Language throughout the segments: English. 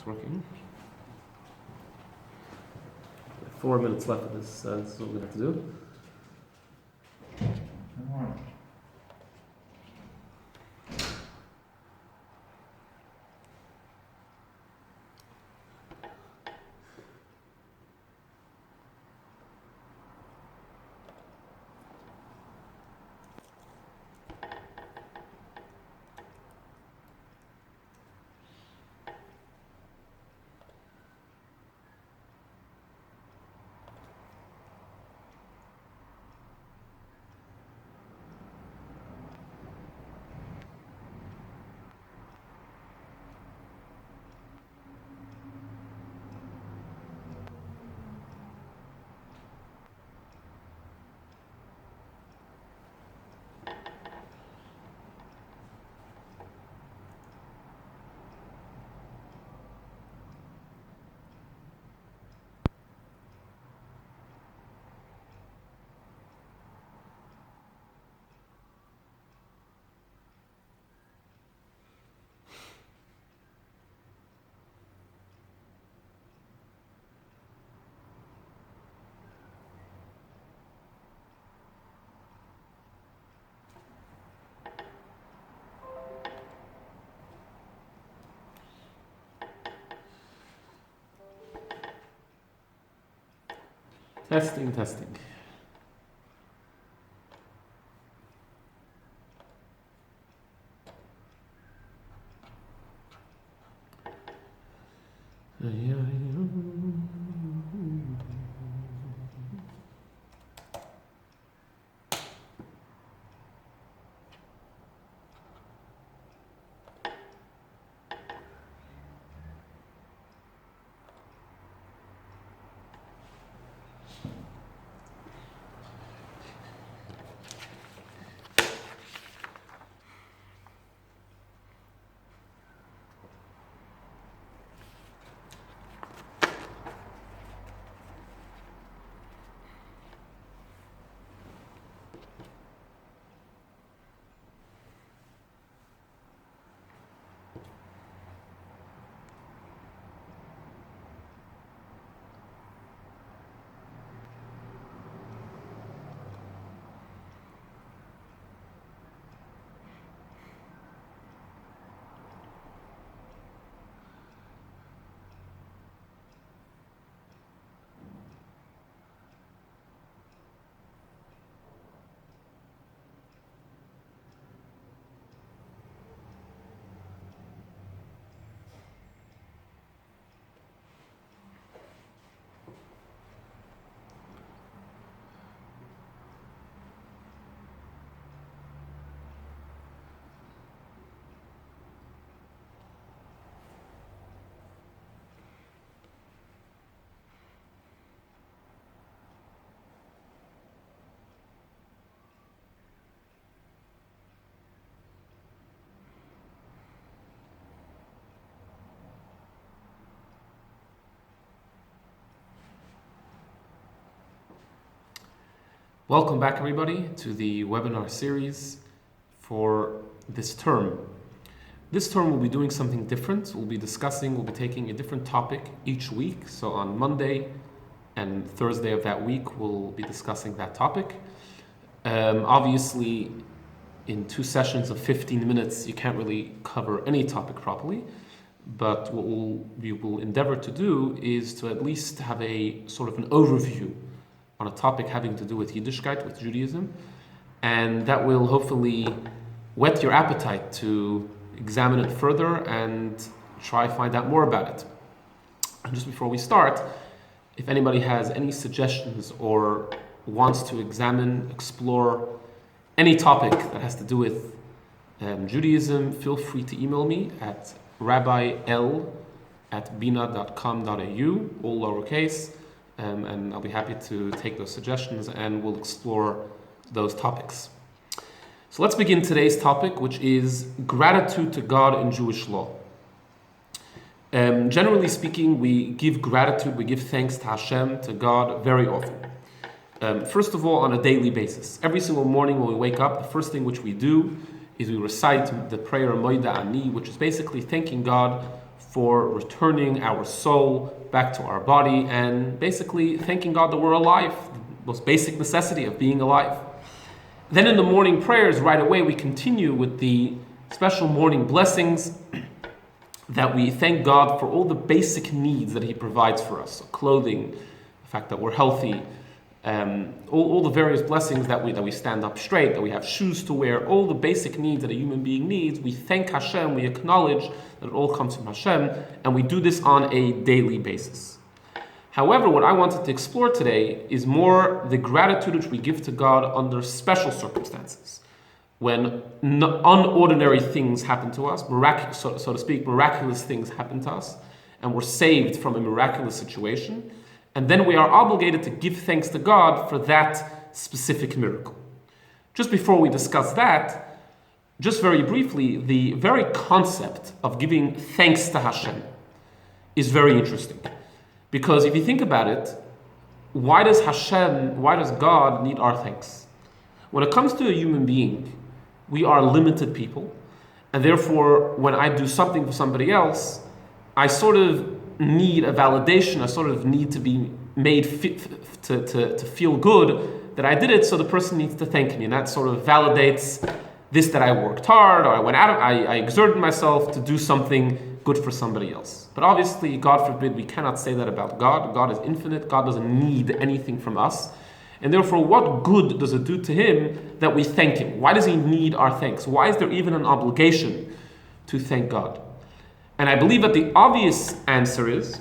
It's working. 4 minutes left of this. This is what we have to do. Testing. Welcome back, everybody, to the webinar series for this term. This term we'll be doing something different. We'll be taking a different topic each week. So on Monday and Thursday of that week, we'll be discussing that topic. Obviously, in 2 sessions of 15 minutes, you can't really cover any topic properly. But what we will endeavor to do is to at least have a sort of an overview on a topic having to do with Yiddishkeit, with Judaism, and that will hopefully whet your appetite to examine it further and try to find out more about it. And just before we start, if anybody has any suggestions or wants to explore any topic that has to do with Judaism, feel free to email me at rabbil@bina.com.au, all lowercase. And I'll be happy to take those suggestions and we'll explore those topics. So let's begin today's topic, which is gratitude to God in Jewish law. Generally speaking, we give gratitude, we give thanks to Hashem, to God, very often. First of all, on a daily basis. Every single morning when we wake up, the first thing which we do is we recite the prayer Moida Ani, which is basically thanking God for returning our soul back to our body, and basically thanking God that we're alive, the most basic necessity of being alive. Then in the morning prayers, right away, we continue with the special morning blessings that we thank God for all the basic needs that He provides for us. So clothing, the fact that we're healthy, all the various blessings that we stand up straight, that we have shoes to wear, all the basic needs that a human being needs. We thank Hashem, we acknowledge that it all comes from Hashem, and we do this on a daily basis. However, what I wanted to explore today is more the gratitude which we give to God under special circumstances. When unordinary things happen to us, so to speak, miraculous things happen to us, and we're saved from a miraculous situation, and then we are obligated to give thanks to God for that specific miracle. Just before we discuss that, just very briefly, the very concept of giving thanks to Hashem is very interesting. Because if you think about it, why does God need our thanks? When it comes to a human being, we are limited people, and therefore when I do something for somebody else, I sort of need a validation, I sort of need to be made fit to feel good that I did it, so the person needs to thank me, and that sort of validates this, that I worked hard, or I exerted myself to do something good for somebody else. But obviously, God forbid, we cannot say that about God. God is infinite, God doesn't need anything from us, and therefore what good does it do to Him that we thank Him? Why does He need our thanks? Why is there even an obligation to thank God? And I believe that the obvious answer is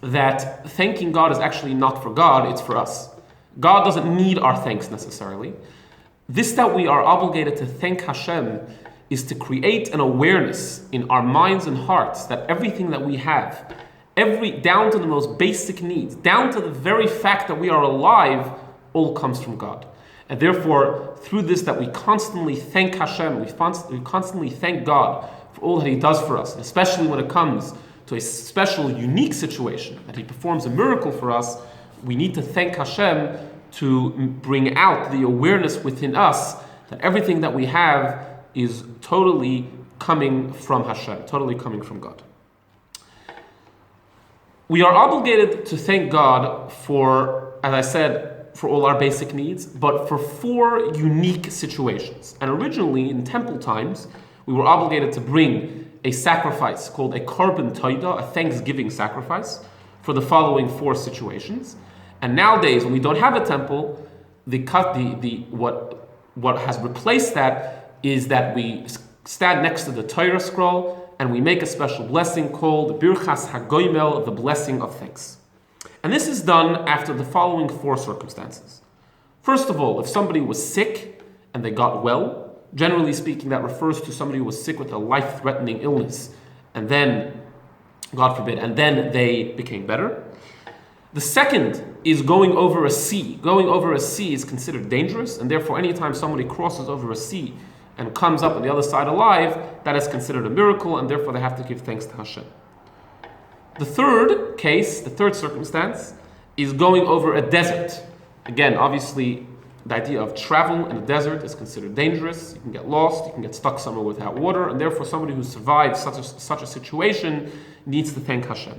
that thanking God is actually not for God, it's for us. God doesn't need our thanks necessarily. This that we are obligated to thank Hashem is to create an awareness in our minds and hearts that everything that we have, down to the most basic needs, down to the very fact that we are alive, all comes from God. And therefore, through this that we constantly thank Hashem, we constantly thank God for all that He does for us, and especially when it comes to a special, unique situation, that He performs a miracle for us, we need to thank Hashem to bring out the awareness within us that everything that we have is totally coming from Hashem, totally coming from God. We are obligated to thank God for, as I said, for all our basic needs, but for 4 unique situations. And originally, in temple times, we were obligated to bring a sacrifice called a korban toida, a thanksgiving sacrifice, for the following 4 situations. And nowadays, when we don't have a temple, what has replaced that is that we stand next to the Torah scroll and we make a special blessing called Birchas HaGoimel, the blessing of thanks. And this is done after the following 4 circumstances. First of all, if somebody was sick and they got well, generally speaking, that refers to somebody who was sick with a life-threatening illness, and then, God forbid, and then they became better. The second is going over a sea. Going over a sea is considered dangerous, and therefore anytime somebody crosses over a sea and comes up on the other side alive, that is considered a miracle, and therefore they have to give thanks to Hashem. The third case, the third circumstance, is going over a desert. Again, obviously, the idea of travel in a desert is considered dangerous. You can get lost, you can get stuck somewhere without water, and therefore somebody who survives such a situation needs to thank Hashem.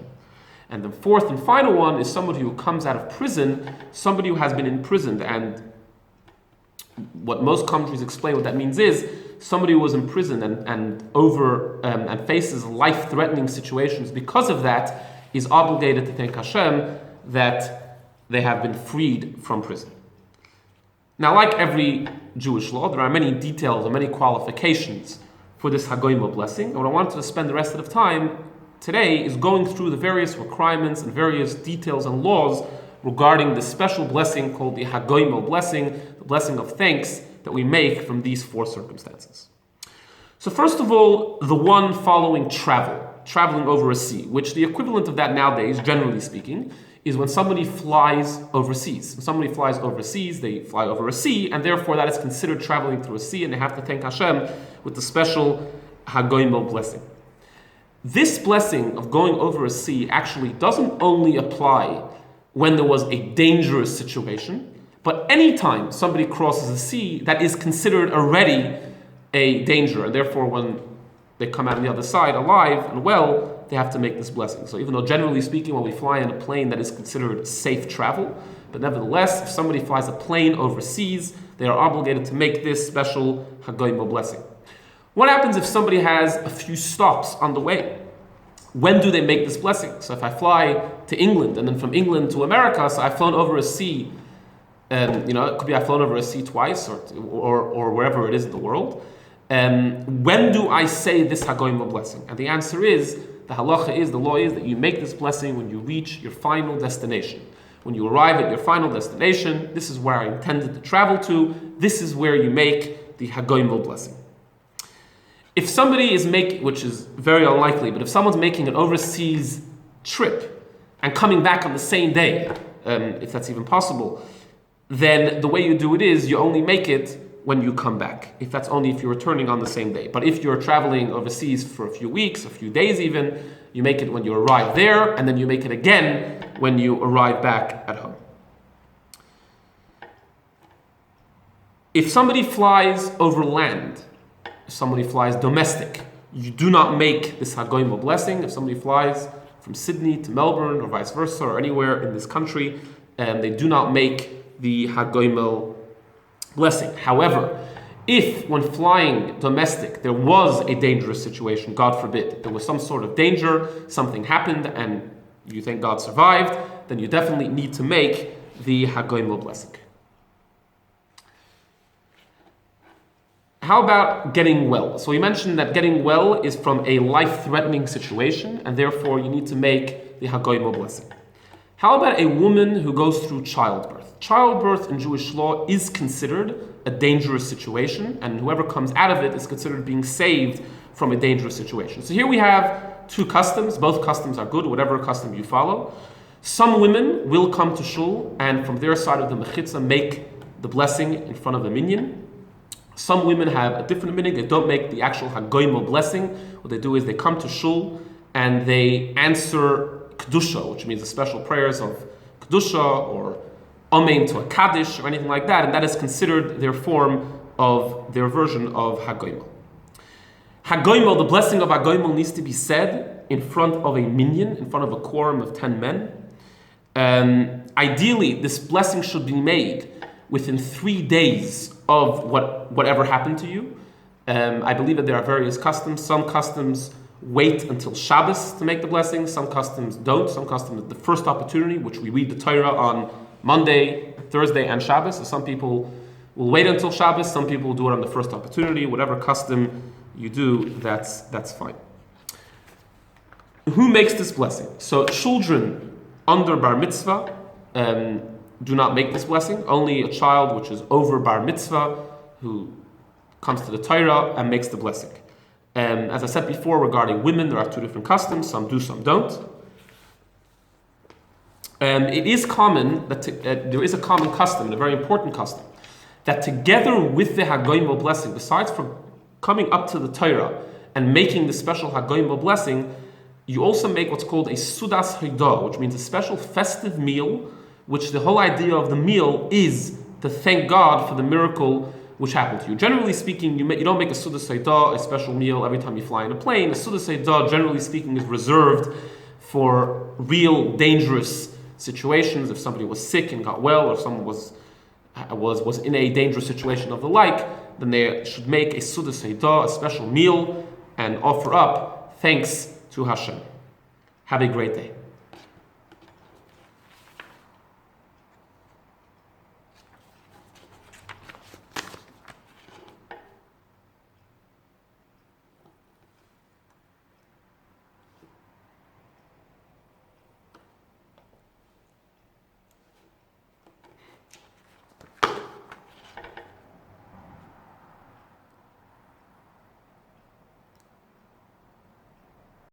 And the fourth and final one is somebody who comes out of prison, somebody who has been imprisoned, and what most countries explain what that means is somebody who was imprisoned and faces life-threatening situations. Because of that, is obligated to thank Hashem that they have been freed from prison. Now, like every Jewish law, there are many details and many qualifications for this Hagoyma blessing. And what I wanted to spend the rest of the time today is going through the various requirements and various details and laws regarding the special blessing called the Hagoyma blessing, the blessing of thanks that we make from these 4 circumstances. So first of all, the one following traveling over a sea, which the equivalent of that nowadays, generally speaking, is when somebody flies overseas. When somebody flies overseas, they fly over a sea, and therefore that is considered traveling through a sea, and they have to thank Hashem with the special Hagoyma blessing. This blessing of going over a sea actually doesn't only apply when there was a dangerous situation, but anytime somebody crosses a sea, that is considered already a danger, and therefore when they come out on the other side alive and well, they have to make this blessing. So even though generally speaking, when we fly in a plane, that is considered safe travel, but nevertheless, if somebody flies a plane overseas, they are obligated to make this special Hagoyma blessing. What happens if somebody has a few stops on the way? When do they make this blessing? So if I fly to England and then from England to America, so I've flown over a sea, it could be I've flown over a sea twice or wherever it is in the world. When do I say this Hagoyma blessing? And the answer is, the law is that you make this blessing when you reach your final destination. When you arrive at your final destination, this is where I intended to travel to, this is where you make the Hagoyma blessing. If somebody is making, which is very unlikely, but if someone's making an overseas trip and coming back on the same day, if that's even possible, then the way you do it is you only make it when you come back. If you're returning on the same day. But if you're traveling overseas for a few weeks, a few days even, you make it when you arrive there, and then you make it again when you arrive back at home. If somebody flies over land, if somebody flies domestic, you do not make this Hagoyma blessing. If somebody flies from Sydney to Melbourne or vice versa or anywhere in this country, they do not make the Hagoyma blessing. However, if when flying domestic there was a dangerous situation, God forbid, there was some sort of danger, something happened and you thank God survived, then you definitely need to make the Hagoyma blessing. How about getting well? So we mentioned that getting well is from a life-threatening situation, and therefore you need to make the Hagoyma blessing. How about a woman who goes through childbirth? Childbirth in Jewish law is considered a dangerous situation, and whoever comes out of it is considered being saved from a dangerous situation. So here we have two customs. Both customs are good, whatever custom you follow. Some women will come to shul and from their side of the mechitza make the blessing in front of a minyan. Some women have a different minhag. They don't make the actual Hagoyma blessing. What they do is they come to shul and they answer Kedusha, which means the special prayers of Kedusha or Amen to a Kaddish or anything like that, and that is considered their form of their version of Hagoyma. Hagoyma, the blessing of Hagoyma needs to be said in front of a minyan, in front of a quorum of 10 men. Ideally, this blessing should be made within 3 days of whatever happened to you. I believe that there are various customs. Some customs wait until Shabbos to make the blessing. Some customs don't. Some customs, the first opportunity, which we read the Torah on Monday, Thursday, and Shabbos. So some people will wait until Shabbos. Some people will do it on the first opportunity. Whatever custom you do, that's fine. Who makes this blessing? So children under bar mitzvah do not make this blessing. Only a child which is over bar mitzvah who comes to the Torah and makes the blessing. As I said before, regarding women, there are two different customs. Some do, some don't. It is common that there is a common custom, a very important custom, that together with the Hagoyma blessing, besides from coming up to the Torah and making the special Hagoyma blessing, you also make what's called a Sudas Hidah, which means a special festive meal, which the whole idea of the meal is to thank God for the miracle which happened to you. Generally speaking, you don't make a Sudas Hidah, a special meal, every time you fly in a plane. A Sudas Hidah, generally speaking, is reserved for real dangerous situations. If somebody was sick and got well, or someone was in a dangerous situation of the like, then they should make a Sudas Hidah, a special meal, and offer up thanks to Hashem. Have a great day.